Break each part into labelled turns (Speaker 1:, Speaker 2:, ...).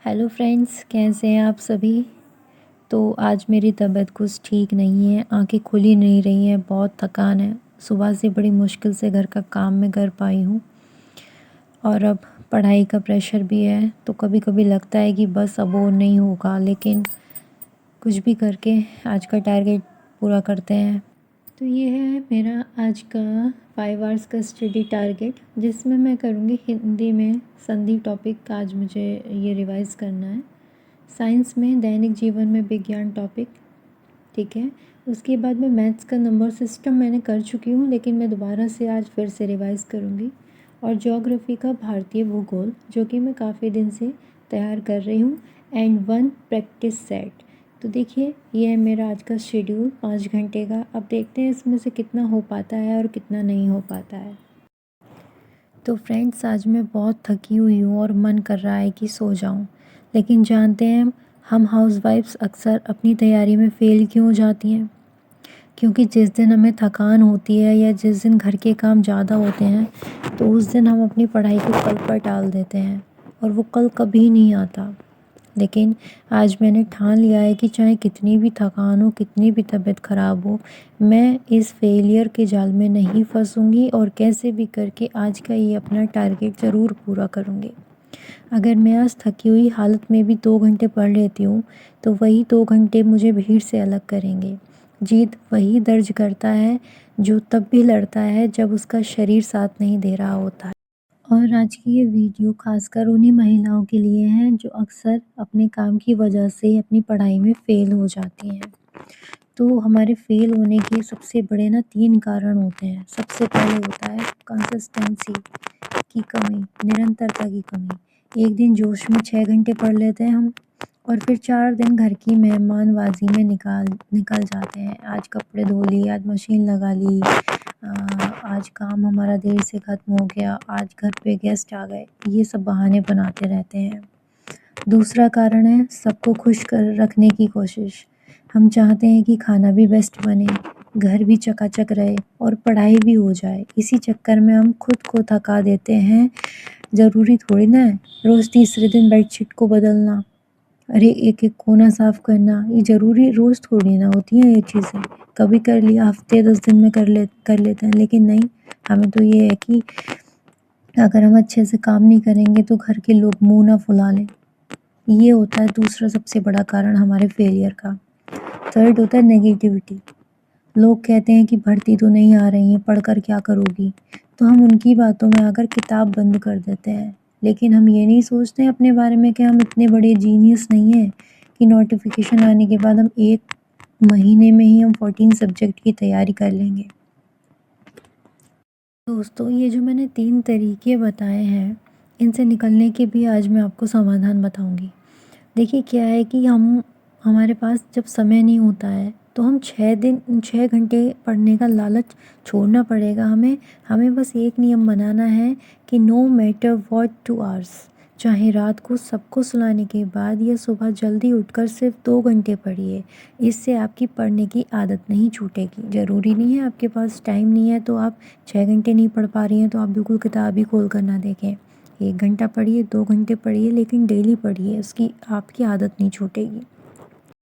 Speaker 1: Hello friends, कैसे हैं आप सभी। तो आज मेरी तबीयत कुछ ठीक नहीं है, आंखें खुल ही नहीं रही हैं, बहुत थकान है। सुबह से बड़ी मुश्किल से घर का काम मैं कर पाई हूँ और अब पढ़ाई का प्रेशर भी है। तो कभी कभी लगता है कि बस अब वो नहीं होगा, लेकिन कुछ भी करके आज का टारगेट पूरा करते हैं। तो ये है मेरा आज का 5 आवर्स का स्टडी टारगेट, जिसमें मैं करूँगी हिंदी में संधि टॉपिक। आज मुझे ये रिवाइज़ करना है। साइंस में दैनिक जीवन में विज्ञान टॉपिक, ठीक है। उसके बाद में मैथ्स का नंबर सिस्टम मैंने कर चुकी हूँ, लेकिन मैं दोबारा से आज फिर से रिवाइज़ करूँगी। और ज्योग्राफी का भारतीय भूगोल, जो कि मैं काफ़ी दिन से तैयार कर रही हूँ, एंड 1 प्रैक्टिस सेट। तो देखिए, ये है मेरा आज का शेड्यूल 5 घंटे का। अब देखते हैं इसमें से कितना हो पाता है और कितना नहीं हो पाता है। तो फ्रेंड्स, आज मैं बहुत थकी हुई हूँ और मन कर रहा है कि सो जाऊँ, लेकिन जानते हैं हम हाउसवाइफ्स अक्सर अपनी तैयारी में फ़ेल क्यों हो जाती हैं। क्योंकि जिस दिन हमें थकान होती है या जिस दिन घर के काम ज़्यादा होते हैं, तो उस दिन हम अपनी पढ़ाई को कल पर टाल देते हैं और वो कल कभी नहीं आता। लेकिन आज मैंने ठान लिया है कि चाहे कितनी भी थकान हो, कितनी भी तबीयत ख़राब हो, मैं इस फेलियर के जाल में नहीं फंसूंगी और कैसे भी करके आज का ये अपना टारगेट ज़रूर पूरा करूँगी। अगर मैं आज थकी हुई हालत में भी 2 घंटे पढ़ लेती हूँ, तो वही 2 घंटे मुझे भीड़ से अलग करेंगे। जीत वही दर्ज करता है जो तब भी लड़ता है जब उसका शरीर साथ नहीं दे रहा होता है। और आज की ये वीडियो खासकर उन्हीं महिलाओं के लिए है जो अक्सर अपने काम की वजह से अपनी पढ़ाई में फ़ेल हो जाती हैं। तो हमारे फ़ेल होने के सबसे बड़े ना 3 कारण होते हैं। सबसे पहले होता है कंसिस्टेंसी की कमी, निरंतरता की कमी। एक दिन जोश में 6 घंटे पढ़ लेते हैं हम, और फिर 4 दिन घर की मेहमानबाजी में निकल जाते हैं। आज कपड़े धो लिए, आज मशीन लगा ली, आज काम हमारा देर से ख़त्म हो गया, आज घर पे गेस्ट आ गए। ये सब बहाने बनाते रहते हैं। दूसरा कारण है सबको खुश कर रखने की कोशिश। हम चाहते हैं कि खाना भी बेस्ट बने, घर भी चकाचक रहे और पढ़ाई भी हो जाए। इसी चक्कर में हम खुद को थका देते हैं। ज़रूरी थोड़ी ना है रोज़ तीसरे दिन बेडशीट को बदलना, अरे एक-एक कोना साफ़ करना। ये ज़रूरी रोज़ थोड़ी ना होती हैं ये चीज़ें। कभी कर लिया, हफ़्ते 10 दिन में कर लेते हैं, लेकिन नहीं, हमें तो ये है कि अगर हम अच्छे से काम नहीं करेंगे तो घर के लोग मुँह ना फुला लें। ये होता है दूसरा सबसे बड़ा कारण हमारे फेलियर का। थर्ड होता है नेगेटिविटी। लोग कहते हैं कि भर्ती तो नहीं आ रही है, पढ़कर क्या करोगी? तो हम उनकी बातों में आकर किताब बंद कर देते हैं। लेकिन हम ये नहीं सोचते अपने बारे में कि हम इतने बड़े जीनियस नहीं हैं कि नोटिफिकेशन आने के बाद हम 1 महीने में ही हम 14 सब्जेक्ट की तैयारी कर लेंगे। दोस्तों, ये जो मैंने 3 तरीके बताए हैं, इनसे निकलने के भी आज मैं आपको समाधान बताऊंगी। देखिए, क्या है कि हमारे पास जब समय नहीं होता है, तो हम 6 घंटे पढ़ने का लालच छोड़ना पड़ेगा हमें। हमें बस एक नियम बनाना है कि नो मैटर व्हाट 2 आवर्स, चाहे रात को सबको सुलाने के बाद या सुबह जल्दी उठकर सिर्फ 2 घंटे पढ़िए। इससे आपकी पढ़ने की आदत नहीं छूटेगी। ज़रूरी नहीं है आपके पास टाइम नहीं है तो आप 6 घंटे नहीं पढ़ पा रही हैं तो आप बिल्कुल किताब ही खोल कर ना देखें। 1 घंटा पढ़िए, 2 घंटे पढ़िए, लेकिन डेली पढ़िए, उसकी आपकी आदत नहीं छूटेगी।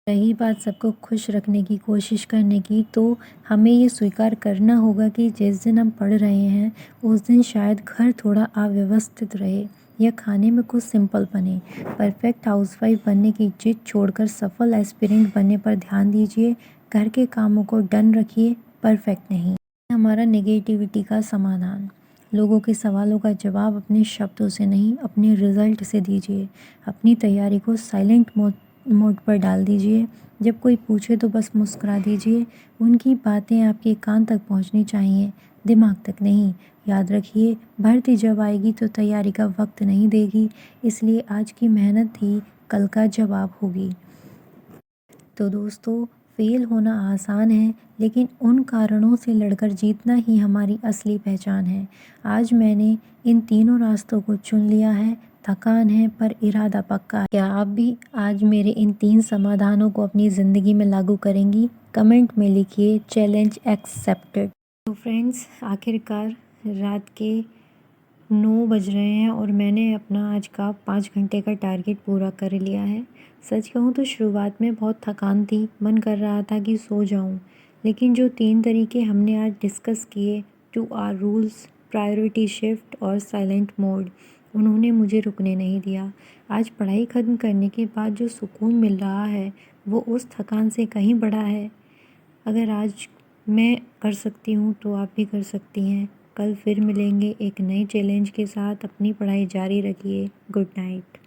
Speaker 1: रही बात सबको खुश रखने की कोशिश करने की, तो हमें ये स्वीकार करना होगा कि जिस दिन हम पढ़ रहे हैं उस दिन शायद घर थोड़ा अव्यवस्थित रहे या खाने में कुछ सिंपल बने। परफेक्ट हाउसवाइफ बनने की जिद छोड़कर सफल एस्पिरेंट बनने पर ध्यान दीजिए। घर के कामों को डन रखिए, परफेक्ट नहीं। हमारा नेगेटिविटी का समाधान। लोगों के सवालों का जवाब अपने शब्दों से नहीं, अपने रिजल्ट से दीजिए। अपनी तैयारी को साइलेंट मोड पर डाल दीजिए। जब कोई पूछे तो बस मुस्कुरा दीजिए। उनकी बातें आपके कान तक पहुंचनी चाहिए, दिमाग तक नहीं। याद रखिए, भर्ती जब आएगी तो तैयारी का वक्त नहीं देगी, इसलिए आज की मेहनत ही कल का जवाब होगी। तो दोस्तों, फेल होना आसान है, लेकिन उन कारणों से लड़कर जीतना ही हमारी असली पहचान है। आज मैंने इन तीनों रास्तों को चुन लिया है। थकान है पर इरादा पक्का है। क्या आप भी आज मेरे इन 3 समाधानों को अपनी ज़िंदगी में लागू करेंगी? कमेंट में लिखिए, चैलेंज एक्सेप्टेड। तो फ्रेंड्स, आखिरकार रात के 9 बज रहे हैं और मैंने अपना आज का 5 घंटे का टारगेट पूरा कर लिया है। सच कहूँ तो शुरुआत में बहुत थकान थी, मन कर रहा था कि सो जाऊँ। लेकिन जो 3 तरीके हमने आज डिस्कस किए, 2 आवर रूल्स, प्रायोरिटी शिफ्ट और साइलेंट मोड, उन्होंने मुझे रुकने नहीं दिया। आज पढ़ाई ख़त्म करने के बाद जो सुकून मिल रहा है, वो उस थकान से कहीं बड़ा है। अगर आज मैं कर सकती हूँ तो आप भी कर सकती हैं। कल फिर मिलेंगे एक नए चैलेंज के साथ। अपनी पढ़ाई जारी रखिए। Good night.